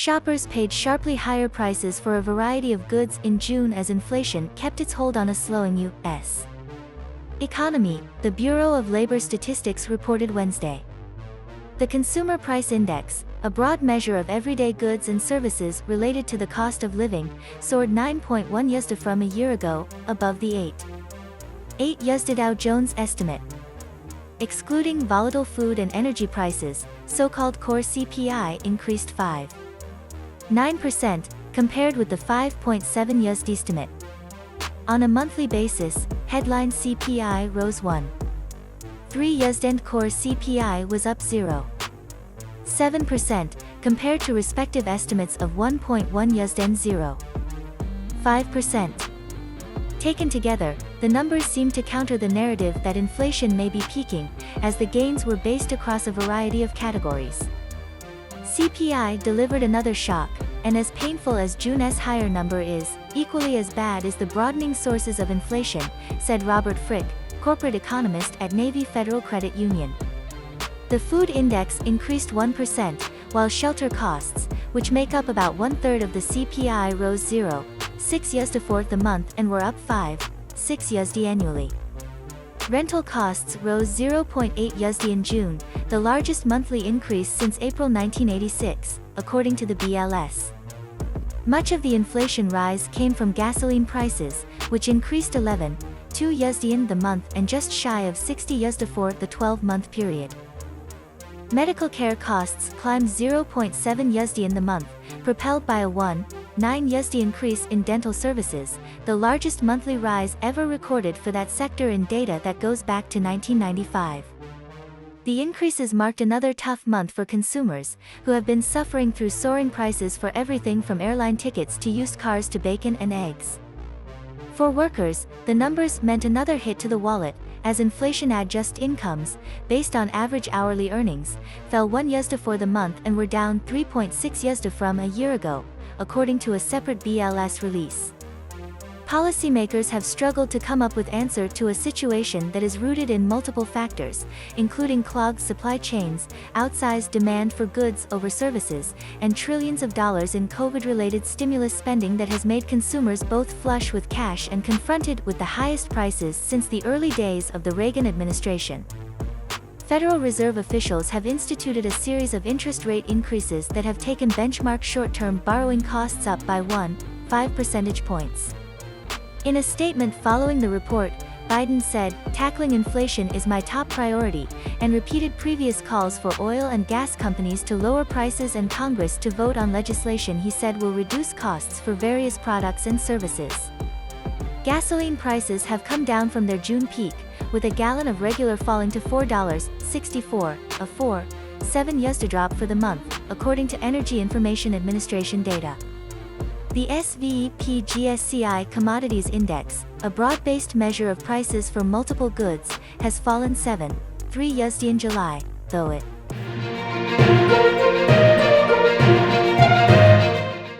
Shoppers paid sharply higher prices for a variety of goods in June as inflation kept its hold on a slowing U.S. economy, the Bureau of Labor Statistics reported Wednesday. The Consumer Price Index, a broad measure of everyday goods and services related to the cost of living, soared 9.1% from a year ago, above the 8% Dow Jones estimate. Excluding volatile food and energy prices, so-called core CPI increased 5.9%, compared with the 5.7% estimate. On a monthly basis, headline CPI rose 1.3% and core CPI was up 0.7%, compared to respective estimates of 1.1% and 0.5%. Taken together, the numbers seem to counter the narrative that inflation may be peaking, as the gains were based across a variety of categories. CPI delivered another shock, and as painful as June's higher number is, equally as bad is the broadening sources of inflation, said Robert Frick, corporate economist at Navy Federal Credit Union. The food index increased 1%, while shelter costs, which make up about one-third of the CPI, rose 0.6% the month and were up 5.6% annually. Rental costs rose 0.8% in June, the largest monthly increase since April 1986, according to the BLS. Much of the inflation rise came from gasoline prices, which increased 11.2% in the month and just shy of 60% for the 12-month period. Medical care costs climbed 0.7% in the month, propelled by a 1.9% increase in dental services, the largest monthly rise ever recorded for that sector in data that goes back to 1995. The increases marked another tough month for consumers, who have been suffering through soaring prices for everything from airline tickets to used cars to bacon and eggs. For workers, the numbers meant another hit to the wallet, as inflation-adjusted incomes, based on average hourly earnings, fell 1% for the month and were down 3.6% from a year ago, according to a separate BLS release. Policymakers have struggled to come up with answer to a situation that is rooted in multiple factors, including clogged supply chains, outsized demand for goods over services, and trillions of dollars in COVID-related stimulus spending that has made consumers both flush with cash and confronted with the highest prices since the early days of the Reagan administration. Federal Reserve officials have instituted a series of interest rate increases that have taken benchmark short-term borrowing costs up by 1.5 percentage points. In a statement following the report, Biden said, "Tackling inflation is my top priority," and repeated previous calls for oil and gas companies to lower prices and Congress to vote on legislation he said will reduce costs for various products and services. Gasoline prices have come down from their June peak, with a gallon of regular falling to $4.64, a 4.7% drop for the month, according to Energy Information Administration data. The SVEP-GSCI Commodities Index, a broad-based measure of prices for multiple goods, has fallen 7.3% in July, though it